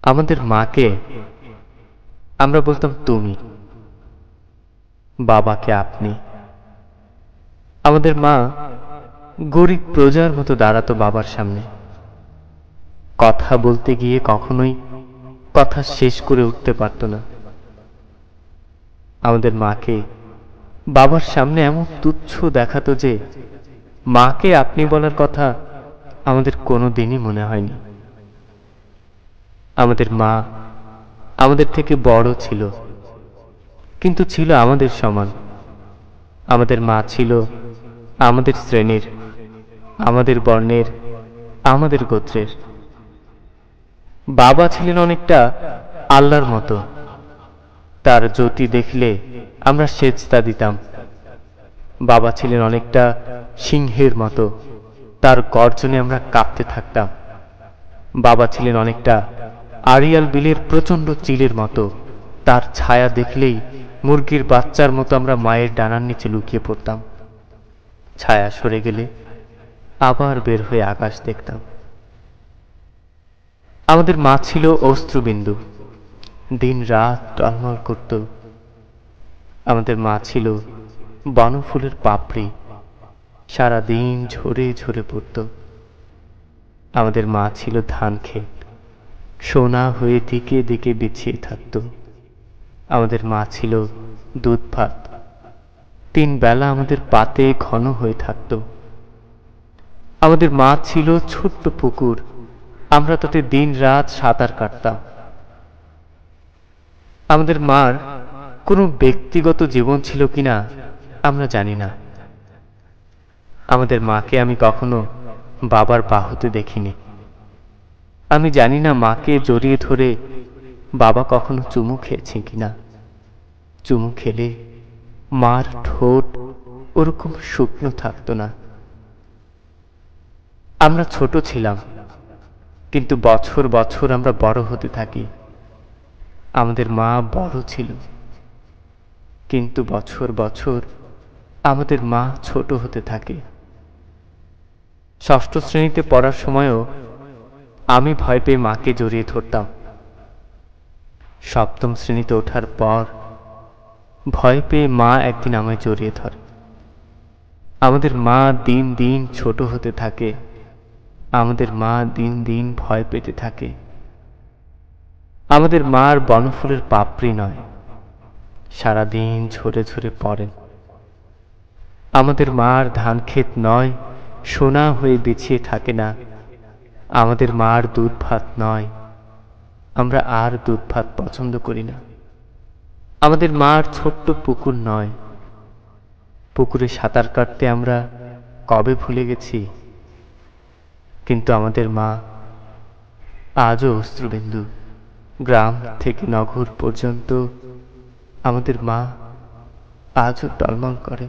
আমাদের মাকে আমরা বলতাম তুমি, বাবাকে আপনি। আমাদের মা গরিব প্রজার মতো দাঁড়াতো বাবার সামনে, কথা বলতে গিয়ে কখনোই কথা শেষ করে উঠতে পারত না। আমাদের মাকে বাবার সামনে এমন তুচ্ছ দেখাতো যে মাকে আপনি বলার কথা আমাদের কোনোদিনই মনে হয়নি। আমাদের মা আমাদের থেকে বড় ছিল, কিন্তু ছিল আমাদের সমান। আমাদের মা ছিল আমাদের শ্রেণীর, আমাদের বর্ণের, আমাদের গোত্রের। বাবা ছিলেন অনেকটা আল্লাহর মতো, তার জ্যোতি দেখলে আমরা সেজদা দিতাম। বাবা ছিলেন অনেকটা সিংহের মতো, তার গর্জনে আমরা কাঁপতে থাকতাম। বাবা ছিলেন অনেকটা আড়িয়াল বিলের প্রচণ্ড চিলের মতো, তার ছায়া দেখলেই মুরগির বাচ্চার মতো আমরা মায়ের ডানার নিচে লুকিয়ে পড়তাম। ছায়া সরে গেলে আবার বের হয়ে আকাশ দেখতাম। আমাদের মা ছিল অশ্রুবিন্দু, দিন রাত টলমল করত। আমাদের মা ছিল বনফুলের পাপড়ি, সারা দিন ঝরে ঝরে পড়ত। আমাদের মা ছিল ধান ক্ষেত, সোনা হয়ে দিকে দিকে বিছিয়ে থাকত। আমাদের মা ছিল দুধ ভাত, 3 বেলা আমাদের পাতে ঘন হয়ে থাকত। আমাদের মা ছিল ছোট্ট পুকুর, আমরা তাতে দিন রাত সাঁতার কাটতাম। আমাদের মার কোনো ব্যক্তিগত জীবন ছিল কিনা আমরা জানি না। আমাদের মাকে আমি কখনো বাবার বাহুতে দেখিনি। আমি জানি না মাকে জড়িয়ে ধরে বাবা কখনো চুমু খেয়েছে কিনা। চুমু খেলে মার ঠোঁট ওরকম শুকনো থাকতো না। আমরা ছোট ছিলাম, কিন্তু বছর বছর আমরা বড় হতে থাকি। আমাদের মা বড় ছিল, কিন্তু বছর বছর আমাদের মা ছোট হতে থাকে। 6ষ্ঠ শ্রেণীতে পড়ার সময়ও আমি ভয় পেয়ে মাকে জড়িয়ে ধরতাম। 7ম শ্রেণীতে ওঠার পর ভয় পেয়ে মা একদিন আমায় জড়িয়ে ধরে। আমাদের মা দিন দিন ছোট হতে থাকে, আমাদের মা দিন দিন ভয় পেতে থাকে। আমাদের মার বনফুলের পাপড়ি নয়, সারাদিন ঝরে ঝরে পড়েন। আমাদের মার ধান ক্ষেত নয়, সোনা হয়ে বিছিয়ে থাকে না। আমাদের মার দুধ ভাত নয়, আমরা আর দুধ ভাত পছন্দ করি না। আমাদের মার ছোট্ট পুকুর নয়, পুকুরে সাঁতার কাটতে আমরা কবে ভুলে গেছি। কিন্তু আমাদের মা আজও অশ্রুবিন্দু, গ্রাম থেকে নগর পর্যন্ত আমাদের মা আজও টলমল করে।